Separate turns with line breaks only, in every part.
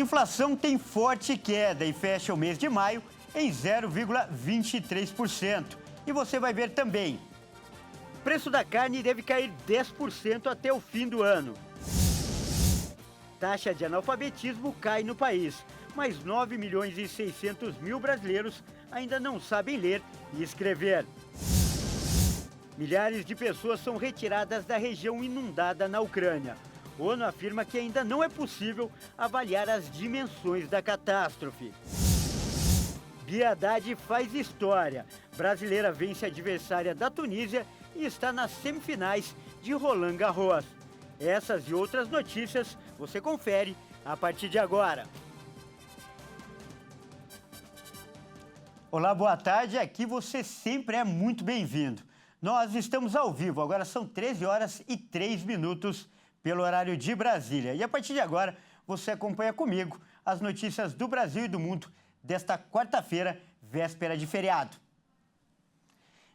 Inflação tem forte queda e fecha o mês de maio em 0,23%. E você vai ver também. O preço da carne deve cair 10% até o fim do ano. Taxa de analfabetismo cai no país, mas 9 milhões e 600 mil brasileiros ainda não sabem ler e escrever. Milhares de pessoas são retiradas da região inundada na Ucrânia. A ONU afirma que ainda não é possível avaliar as dimensões da catástrofe. Bia Haddad faz história. Brasileira vence a adversária da Tunísia e está nas semifinais de Roland Garros. Essas e outras notícias você confere a partir de agora. Olá, boa tarde. Aqui você sempre é muito bem-vindo. Nós estamos ao vivo, agora são 13 horas e 3 minutos pelo horário de Brasília. E a partir de agora você acompanha comigo as notícias do Brasil e do mundo desta quarta-feira, véspera de feriado.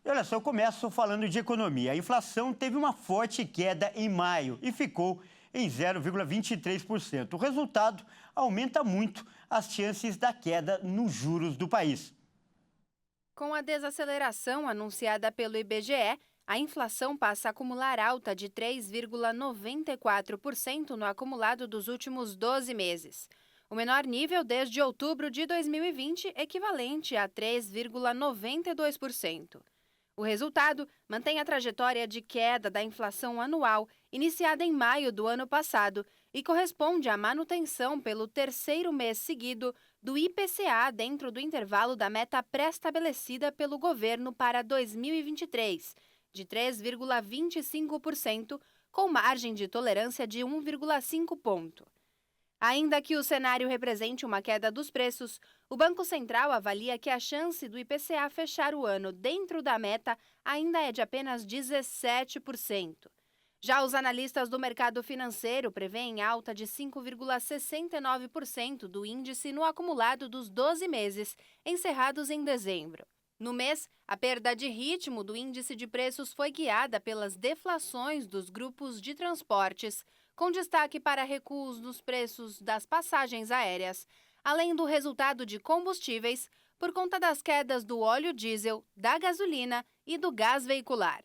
E olha só, eu começo falando de economia. A inflação teve uma forte queda em maio e ficou em 0,23%. O resultado aumenta muito as chances da queda nos juros do país.
Com a desaceleração anunciada pelo IBGE, a inflação passa a acumular alta de 3,94% no acumulado dos últimos 12 meses. O menor nível desde outubro de 2020, equivalente a 3,92%. O resultado mantém a trajetória de queda da inflação anual, iniciada em maio do ano passado, e corresponde à manutenção pelo terceiro mês seguido do IPCA dentro do intervalo da meta pré-estabelecida pelo governo para 2023, de 3,25%, com margem de tolerância de 1,5 ponto. Ainda que o cenário represente uma queda dos preços, o Banco Central avalia que a chance do IPCA fechar o ano dentro da meta ainda é de apenas 17%. Já os analistas do mercado financeiro prevêem alta de 5,69% do índice no acumulado dos 12 meses, encerrados em dezembro. No mês, a perda de ritmo do índice de preços foi guiada pelas deflações dos grupos de transportes, com destaque para recuos nos preços das passagens aéreas, além do resultado de combustíveis, por conta das quedas do óleo diesel, da gasolina e do gás veicular.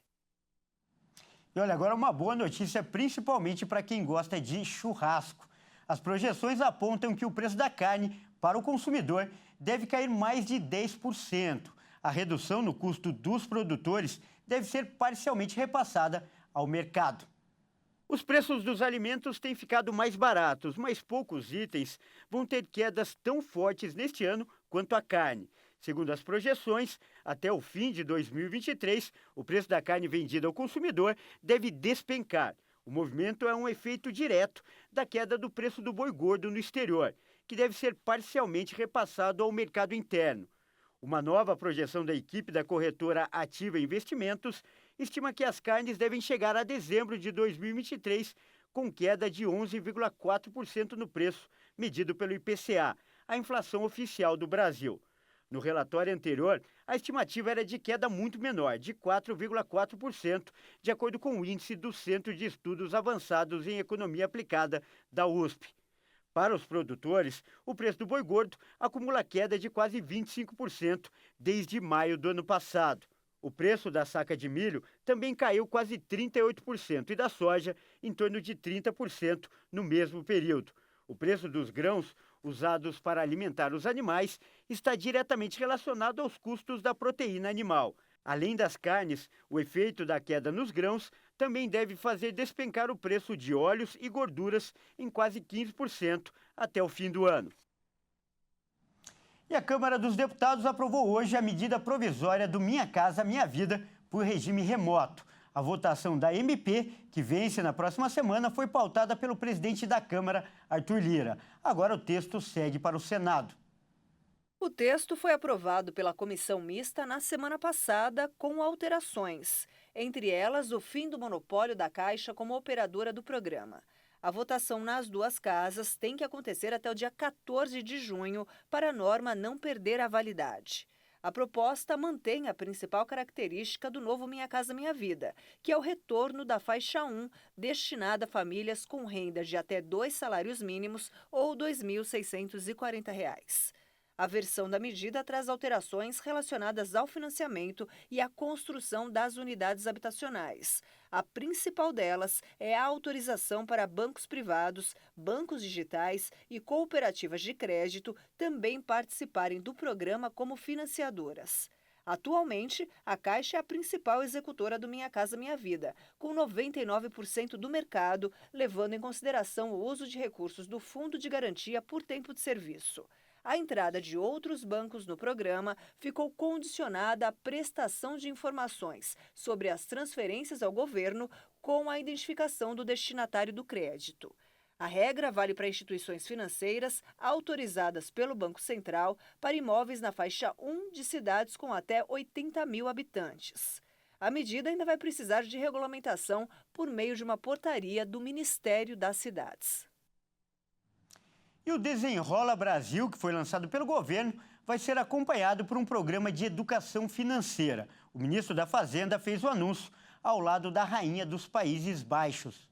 E olha, agora uma boa notícia, principalmente para quem gosta de churrasco. As projeções apontam que o preço da carne para o consumidor deve cair mais de 10%. A redução no custo dos produtores deve ser parcialmente repassada ao mercado. Os preços dos alimentos têm ficado mais baratos, mas poucos itens vão ter quedas tão fortes neste ano quanto a carne. Segundo as projeções, até o fim de 2023, o preço da carne vendida ao consumidor deve despencar. O movimento é um efeito direto da queda do preço do boi gordo no exterior, que deve ser parcialmente repassado ao mercado interno. Uma nova projeção da equipe da corretora Ativa Investimentos estima que as carnes devem chegar a dezembro de 2023 com queda de 11,4% no preço, medido pelo IPCA, a inflação oficial do Brasil. No relatório anterior, a estimativa era de queda muito menor, de 4,4%, de acordo com o índice do Centro de Estudos Avançados em Economia Aplicada da USP. Para os produtores, o preço do boi gordo acumula queda de quase 25% desde maio do ano passado. O preço da saca de milho também caiu quase 38% e da soja em torno de 30% no mesmo período. O preço dos grãos usados para alimentar os animais está diretamente relacionado aos custos da proteína animal. Além das carnes, o efeito da queda nos grãos também deve fazer despencar o preço de óleos e gorduras em quase 15% até o fim do ano. E a Câmara dos Deputados aprovou hoje a medida provisória do Minha Casa Minha Vida por regime remoto. A votação da MP, que vence na próxima semana, foi pautada pelo presidente da Câmara, Arthur Lira. Agora o texto segue para o Senado.
O texto foi aprovado pela comissão mista na semana passada com alterações, entre elas o fim do monopólio da Caixa como operadora do programa. A votação nas duas casas tem que acontecer até o dia 14 de junho para a norma não perder a validade. A proposta mantém a principal característica do novo Minha Casa Minha Vida, que é o retorno da faixa 1, destinada a famílias com renda de até 2 salários mínimos ou R$ 2.640. A versão da medida traz alterações relacionadas ao financiamento e à construção das unidades habitacionais. A principal delas é a autorização para bancos privados, bancos digitais e cooperativas de crédito também participarem do programa como financiadoras. Atualmente, a Caixa é a principal executora do Minha Casa Minha Vida, com 99% do mercado, levando em consideração o uso de recursos do Fundo de Garantia por Tempo de Serviço. A entrada de outros bancos no programa ficou condicionada à prestação de informações sobre as transferências ao governo com a identificação do destinatário do crédito. A regra vale para instituições financeiras autorizadas pelo Banco Central para imóveis na faixa 1 de cidades com até 80 mil habitantes. A medida ainda vai precisar de regulamentação por meio de uma portaria do Ministério das Cidades.
E o Desenrola Brasil, que foi lançado pelo governo, vai ser acompanhado por um programa de educação financeira. O ministro da Fazenda fez o anúncio ao lado da rainha dos Países Baixos.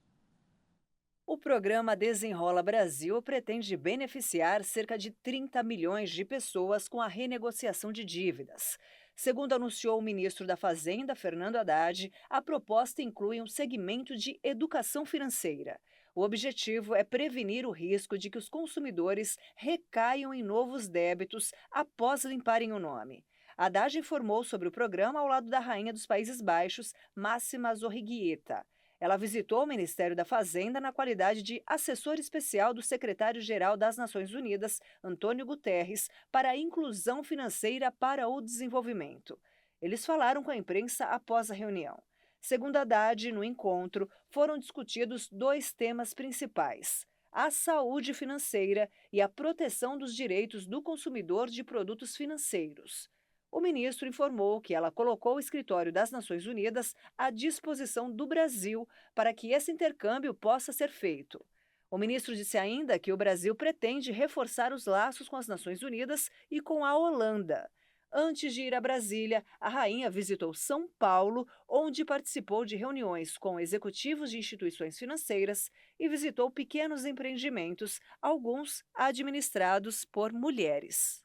O programa Desenrola Brasil pretende beneficiar cerca de 30 milhões de pessoas com a renegociação de dívidas. Segundo anunciou o ministro da Fazenda, Fernando Haddad, a proposta inclui um segmento de educação financeira. O objetivo é prevenir o risco de que os consumidores recaiam em novos débitos após limparem o nome. Haddad informou sobre o programa ao lado da rainha dos Países Baixos, Máxima Zorriguieta. Ela visitou o Ministério da Fazenda na qualidade de assessor especial do secretário-geral das Nações Unidas, Antônio Guterres, para a inclusão financeira para o desenvolvimento. Eles falaram com a imprensa após a reunião. Segundo Haddad, no encontro, foram discutidos 2 temas principais: a saúde financeira e a proteção dos direitos do consumidor de produtos financeiros. O ministro informou que ela colocou o escritório das Nações Unidas à disposição do Brasil para que esse intercâmbio possa ser feito. O ministro disse ainda que o Brasil pretende reforçar os laços com as Nações Unidas e com a Holanda. Antes de ir a Brasília, a rainha visitou São Paulo, onde participou de reuniões com executivos de instituições financeiras e visitou pequenos empreendimentos, alguns administrados por mulheres.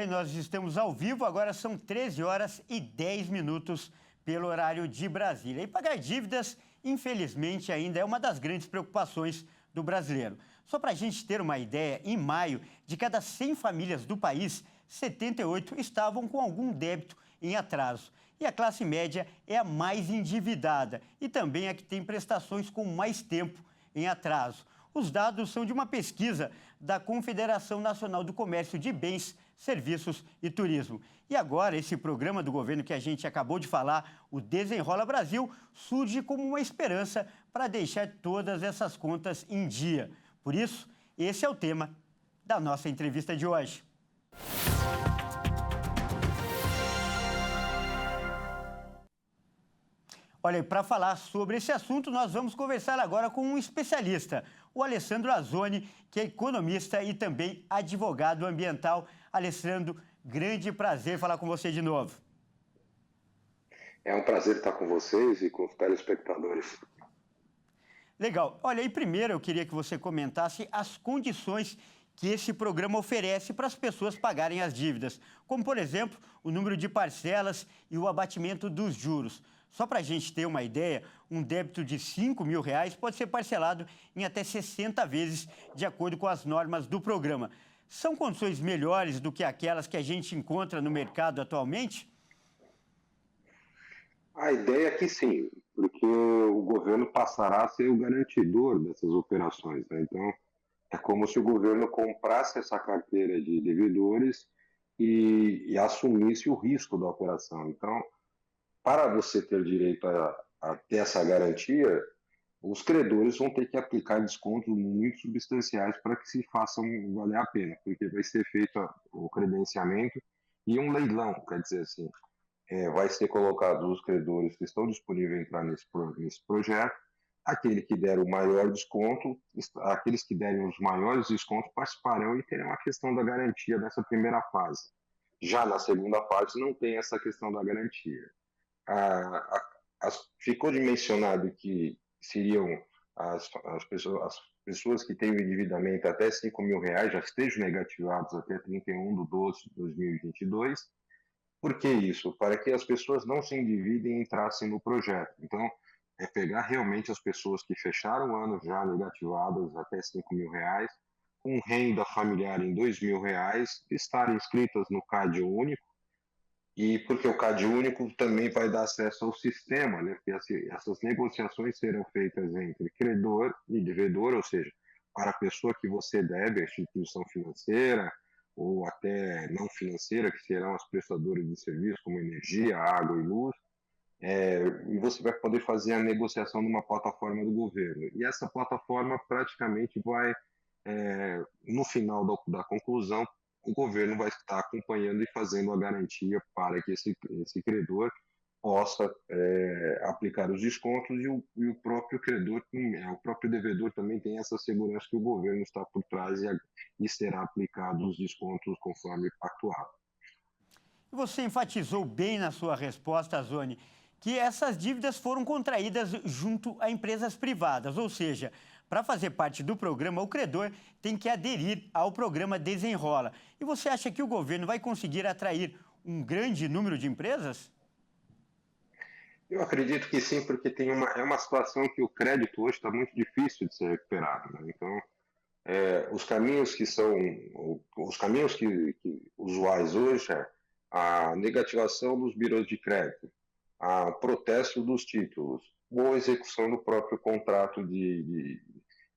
Nós estamos ao vivo, agora são 13h10 pelo horário de Brasília. E pagar dívidas, infelizmente, ainda é uma das grandes preocupações do brasileiro. Só para a gente ter uma ideia, em maio, de cada 100 famílias do país, 78 estavam com algum débito em atraso. E a classe média é a mais endividada e também a que tem prestações com mais tempo em atraso. Os dados são de uma pesquisa da Confederação Nacional do Comércio de Bens, Serviços e Turismo. E agora, esse programa do governo que a gente acabou de falar, o Desenrola Brasil, surge como uma esperança para deixar todas essas contas em dia. Por isso, esse é o tema da nossa entrevista de hoje. Olha, para falar sobre esse assunto, nós vamos conversar agora com um especialista, o Alessandro Azzoni, que é economista e também advogado ambiental. Alessandro, grande prazer falar com você de novo.
É um prazer estar com vocês e com os telespectadores.
Legal. Olha, e primeiro eu queria que você comentasse as condições que esse programa oferece para as pessoas pagarem as dívidas, como, por exemplo, o número de parcelas e o abatimento dos juros. Só para a gente ter uma ideia, um débito de R$5 mil pode ser parcelado em até 60 vezes, de acordo com as normas do programa. São condições melhores do que aquelas que a gente encontra no mercado atualmente?
A ideia é que sim, porque o governo passará a ser o garantidor dessas operações, né? Então, é como se o governo comprasse essa carteira de devedores e assumisse o risco da operação. Então, para você ter direito a ter essa garantia, os credores vão ter que aplicar descontos muito substanciais para que se façam valer a pena, porque vai ser feito o credenciamento e um leilão, quer dizer assim, vai ser colocado os credores que estão disponíveis a entrar nesse projeto, aquele que der o maior desconto, aqueles que derem os maiores descontos participarão e terão a questão da garantia dessa primeira fase. Já na segunda parte não tem essa questão da garantia. Ficou de mencionado que seriam as pessoas que têm o endividamento até R$ 5.000 já estejam negativados até 31/12/2022. Por que isso? Para que as pessoas não se endividem e entrassem no projeto. Então, é pegar realmente as pessoas que fecharam o ano já negativadas até R$ 5.000, com renda familiar em R$ 2.000, estarem inscritas no CAD único, e porque o CAD único também vai dar acesso ao sistema, né? Porque essas negociações serão feitas entre credor e devedor, ou seja, para a pessoa que você deve, a instituição financeira, ou até não financeira, que serão as prestadoras de serviço, como energia, água e luz, e você vai poder fazer a negociação numa plataforma do governo. E essa plataforma praticamente vai, no final da conclusão, o governo vai estar acompanhando e fazendo a garantia para que esse credor possa aplicar os descontos e o próprio credor, o próprio devedor também tem essa segurança que o governo está por trás e será aplicado os descontos conforme pactuado.
Você enfatizou bem na sua resposta, Zoni, que essas dívidas foram contraídas junto a empresas privadas, ou seja, para fazer parte do programa, o credor tem que aderir ao programa Desenrola. E você acha que o governo vai conseguir atrair um grande número de empresas?
Eu acredito que sim, porque é uma situação que o crédito hoje está muito difícil de ser recuperado, né? Então, os caminhos que usuais hoje é a negativação dos birôs de crédito, a protesto dos títulos, ou execução do próprio contrato de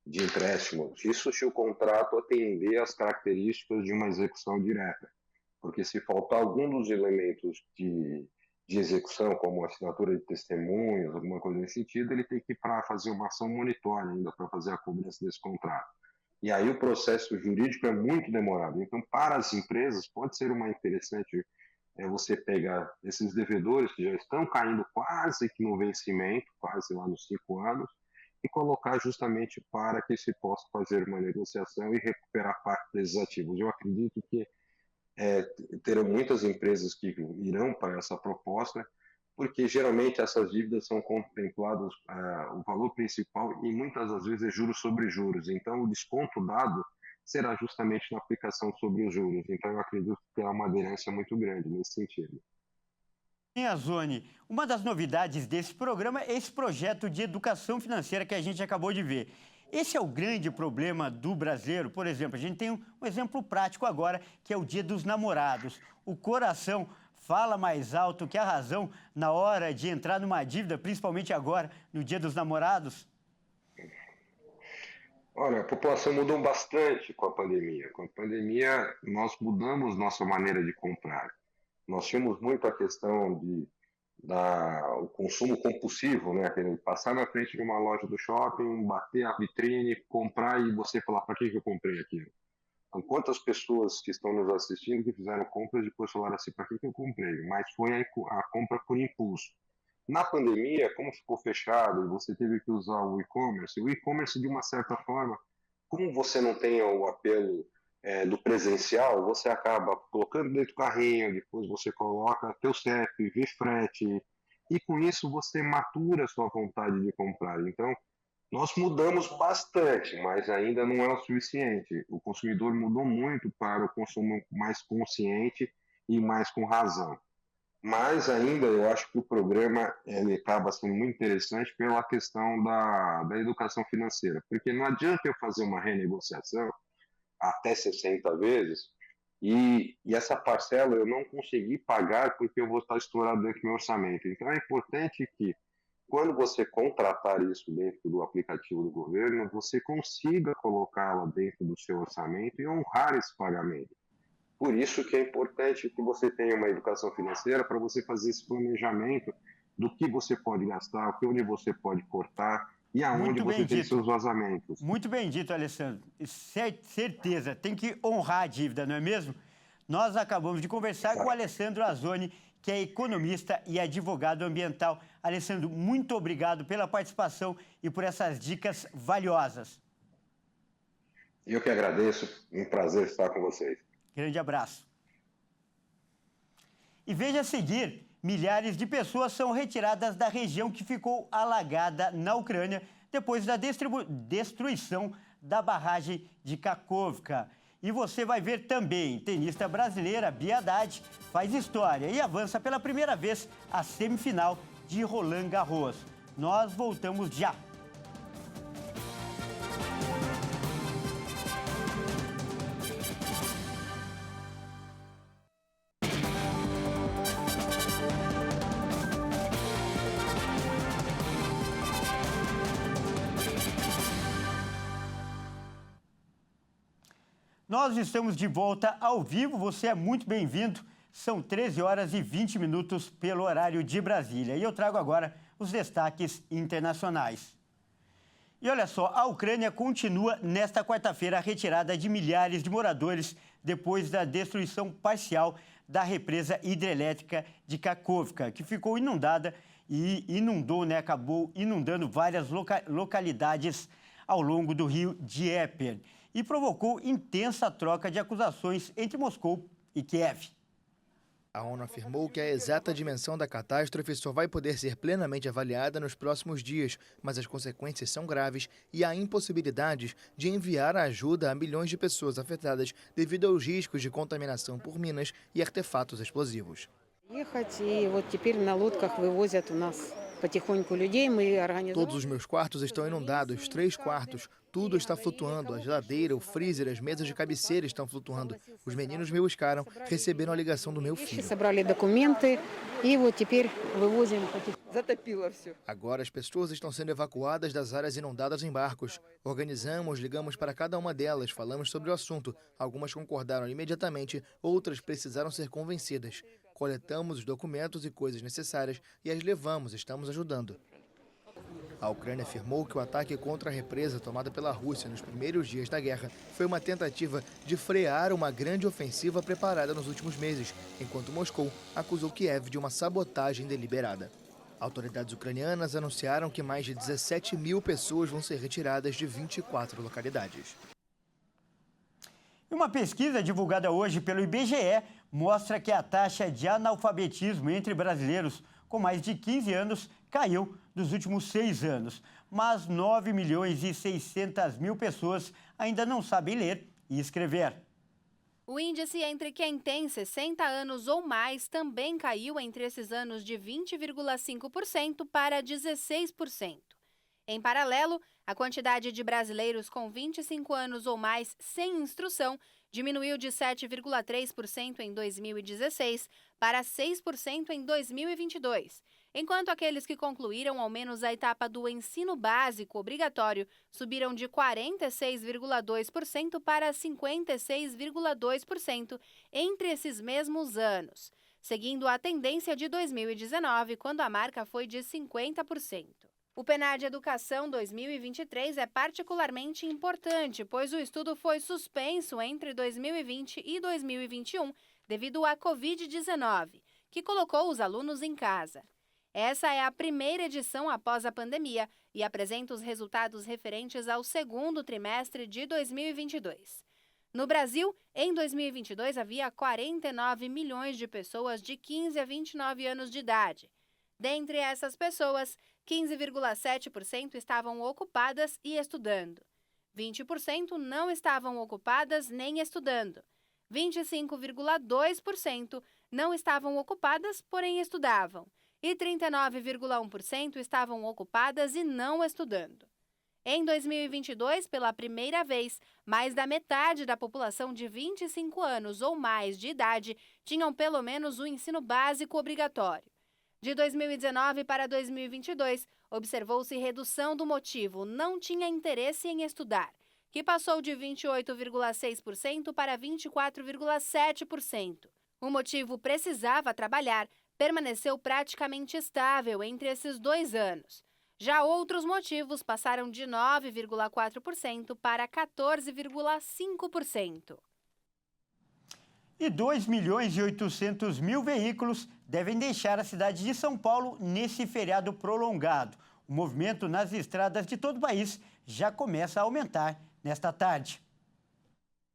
empréstimo. Isso se o contrato atender às características de uma execução direta. Porque se faltar algum dos elementos de execução, como assinatura de testemunhas, alguma coisa nesse sentido, ele tem que ir para fazer uma ação monitória ainda para fazer a cobrança desse contrato. E aí o processo jurídico é muito demorado. Então, para as empresas, pode ser uma interessante você pegar esses devedores que já estão caindo quase que no vencimento, quase lá nos 5 anos, e colocar justamente para que se possa fazer uma negociação e recuperar parte desses ativos. Eu acredito que terão muitas empresas que irão para essa proposta, porque geralmente essas dívidas são contempladas, o valor principal, e muitas das vezes é juros sobre juros. Então, o desconto dado será justamente na aplicação sobre os juros. Então, eu acredito que terá uma aderência muito grande nesse sentido.
Zoni, uma das novidades desse programa é esse projeto de educação financeira que a gente acabou de ver. Esse é o grande problema do brasileiro. Por exemplo, a gente tem um exemplo prático agora, que é o Dia dos Namorados. O coração fala mais alto que a razão na hora de entrar numa dívida, principalmente agora, no Dia dos Namorados?
Olha, a população mudou bastante com a pandemia. Com a pandemia, nós mudamos nossa maneira de comprar. Nós tínhamos muito a questão o consumo compulsivo, né? Passar na frente de uma loja do shopping, bater a vitrine, comprar e você falar, para que eu comprei aquilo? Então, quantas pessoas que estão nos assistindo que fizeram compras e depois falaram assim, para que eu comprei? Mas foi a compra por impulso. Na pandemia, como ficou fechado e você teve que usar o e-commerce, de uma certa forma, como você não tem o apelo do presencial, você acaba colocando dentro do carrinho, depois você coloca teu CEP, vê frete, e com isso você matura a sua vontade de comprar. Então, nós mudamos bastante, mas ainda não é o suficiente. O consumidor mudou muito para o consumo mais consciente e mais com razão. Mas ainda eu acho que o programa acaba sendo muito interessante pela questão da educação financeira, porque não adianta eu fazer uma renegociação até 60 vezes e essa parcela eu não consegui pagar porque eu vou estar estourado dentro do meu orçamento. Então é importante que quando você contratar isso dentro do aplicativo do governo, você consiga colocá-la dentro do seu orçamento e honrar esse pagamento. Por isso que é importante que você tenha uma educação financeira para você fazer esse planejamento do que você pode gastar, onde você pode cortar e aonde você tem seus vazamentos.
Muito bem dito, Alessandro. Certeza, tem que honrar a dívida, não é mesmo? Nós acabamos de conversar com o Alessandro Azzoni, que é economista e advogado ambiental. Alessandro, muito obrigado pela participação e por essas dicas valiosas.
Eu que agradeço, um prazer estar com vocês.
Grande abraço. E veja a seguir, milhares de pessoas são retiradas da região que ficou alagada na Ucrânia depois da destruição da barragem de Kakhovka. E você vai ver também, tenista brasileira Bia Haddad faz história e avança pela primeira vez à semifinal de Roland Garros. Nós voltamos já. Nós estamos de volta ao vivo, você é muito bem-vindo. São 13 horas e 20 minutos pelo horário de Brasília. E eu trago agora os destaques internacionais. E olha só, a Ucrânia continua nesta quarta-feira a retirada de milhares de moradores depois da destruição parcial da represa hidrelétrica de Kakhovka, que ficou inundada e acabou inundando várias localidades ao longo do rio Dnieper e provocou intensa troca de acusações entre Moscou e Kiev.
A ONU afirmou que a exata dimensão da catástrofe só vai poder ser plenamente avaliada nos próximos dias, mas as consequências são graves e há impossibilidades de enviar a ajuda a milhões de pessoas afetadas devido aos riscos de contaminação por minas e artefatos explosivos. Todos os meus quartos estão inundados, 3 quartos. Tudo está flutuando, a geladeira, o freezer, as mesas de cabeceira estão flutuando. Os meninos me buscaram, receberam a ligação do meu filho. Agora as pessoas estão sendo evacuadas das áreas inundadas em barcos. Organizamos, ligamos para cada uma delas, falamos sobre o assunto. Algumas concordaram imediatamente, outras precisaram ser convencidas. Coletamos os documentos e coisas necessárias e as levamos, estamos ajudando. A Ucrânia afirmou que o ataque contra a represa tomada pela Rússia nos primeiros dias da guerra foi uma tentativa de frear uma grande ofensiva preparada nos últimos meses, enquanto Moscou acusou Kiev de uma sabotagem deliberada. Autoridades ucranianas anunciaram que mais de 17 mil pessoas vão ser retiradas de 24 localidades.
Uma pesquisa divulgada hoje pelo IBGE mostra que a taxa de analfabetismo entre brasileiros com mais de 15 anos caiu nos últimos 6 anos. Mas 9 milhões e 600 mil pessoas ainda não sabem ler e escrever.
O índice entre quem tem 60 anos ou mais também caiu entre esses anos de 20,5% para 16%. Em paralelo, a quantidade de brasileiros com 25 anos ou mais sem instrução diminuiu de 7,3% em 2016 para 6% em 2022, enquanto aqueles que concluíram ao menos a etapa do ensino básico obrigatório subiram de 46,2% para 56,2% entre esses mesmos anos, seguindo a tendência de 2019, quando a marca foi de 50%. O PNAD Educação 2023 é particularmente importante, pois o estudo foi suspenso entre 2020 e 2021 devido à Covid-19, que colocou os alunos em casa. Essa é a primeira edição após a pandemia e apresenta os resultados referentes ao segundo trimestre de 2022. No Brasil, em 2022, havia 49 milhões de pessoas de 15 a 29 anos de idade. Dentre essas pessoas, 15,7% estavam ocupadas e estudando. 20% não estavam ocupadas nem estudando. 25,2% não estavam ocupadas, porém estudavam. E 39,1% estavam ocupadas e não estudando. Em 2022, pela primeira vez, mais da metade da população de 25 anos ou mais de idade tinham pelo menos o ensino básico obrigatório. De 2019 para 2022, observou-se redução do motivo não tinha interesse em estudar, que passou de 28,6% para 24,7%. O motivo precisava trabalhar permaneceu praticamente estável entre esses 2 anos. Já outros motivos passaram de 9,4% para 14,5%.
E 2 milhões e 800 mil veículos devem deixar a cidade de São Paulo nesse feriado prolongado. O movimento nas estradas de todo o país já começa a aumentar nesta tarde.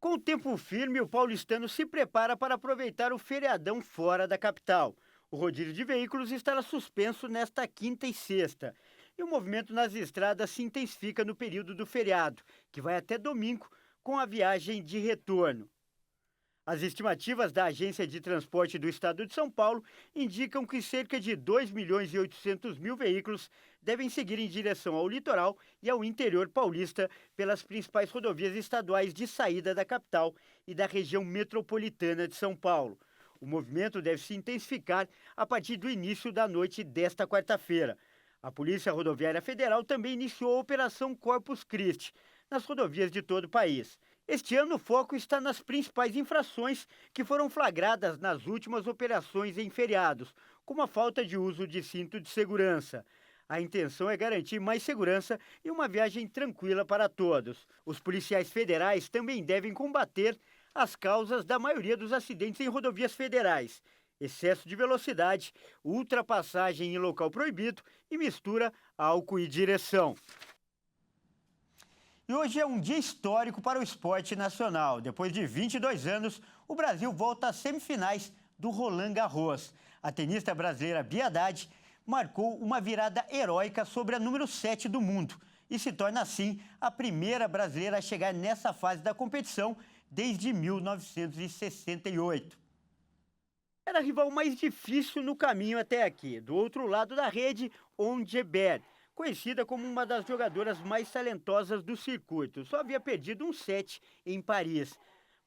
Com o tempo firme, o paulistano se prepara para aproveitar o feriadão fora da capital. O rodízio de veículos estará suspenso nesta quinta e sexta. E o movimento nas estradas se intensifica no período do feriado, que vai até domingo, com a viagem de retorno. As estimativas da Agência de Transporte do Estado de São Paulo indicam que cerca de 2.800.000 veículos devem seguir em direção ao litoral e ao interior paulista pelas principais rodovias estaduais de saída da capital e da região metropolitana de São Paulo. O movimento deve se intensificar a partir do início da noite desta quarta-feira. A Polícia Rodoviária Federal também iniciou a Operação Corpus Christi nas rodovias de todo o país. Este ano, o foco está nas principais infrações que foram flagradas nas últimas operações em feriados, como a falta de uso de cinto de segurança. A intenção é garantir mais segurança e uma viagem tranquila para todos. Os policiais federais também devem combater as causas da maioria dos acidentes em rodovias federais: excesso de velocidade, ultrapassagem em local proibido e mistura álcool e direção. E hoje é um dia histórico para o esporte nacional. Depois de 22 anos, o Brasil volta às semifinais do Roland Garros. A tenista brasileira Bia Haddad marcou uma virada heróica sobre a número 7 do mundo e se torna, assim, a primeira brasileira a chegar nessa fase da competição desde 1968. Era a rival mais difícil no caminho até aqui. Do outro lado da rede, Ons Jabeur, conhecida como uma das jogadoras mais talentosas do circuito. Só havia perdido um set em Paris.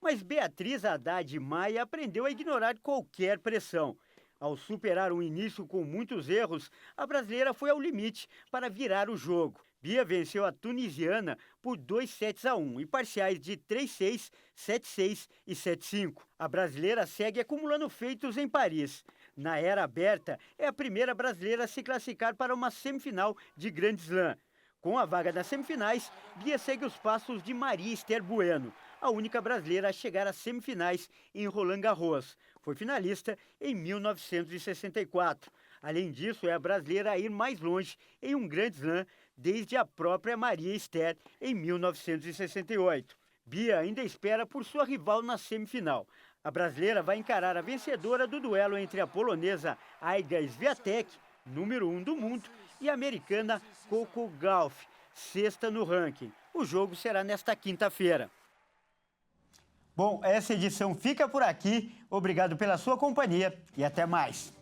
Mas Beatriz Haddad Maia aprendeu a ignorar qualquer pressão. Ao superar um início com muitos erros, a brasileira foi ao limite para virar o jogo. Bia venceu a tunisiana por 2-1 e parciais de 3-6, 7-6 e 7-5. A brasileira segue acumulando feitos em Paris. Na era aberta, é a primeira brasileira a se classificar para uma semifinal de Grand Slam. Com a vaga nas semifinais, Bia segue os passos de Maria Esther Bueno, a única brasileira a chegar às semifinais em Roland Garros. Foi finalista em 1964. Além disso, é a brasileira a ir mais longe em um Grand Slam desde a própria Maria Esther em 1968. Bia ainda espera por sua rival na semifinal. A brasileira vai encarar a vencedora do duelo entre a polonesa Iga Swiatek, número 1 do mundo, e a americana Coco Gauff, sexta no ranking. O jogo será nesta quinta-feira. Bom, essa edição fica por aqui. Obrigado pela sua companhia e até mais.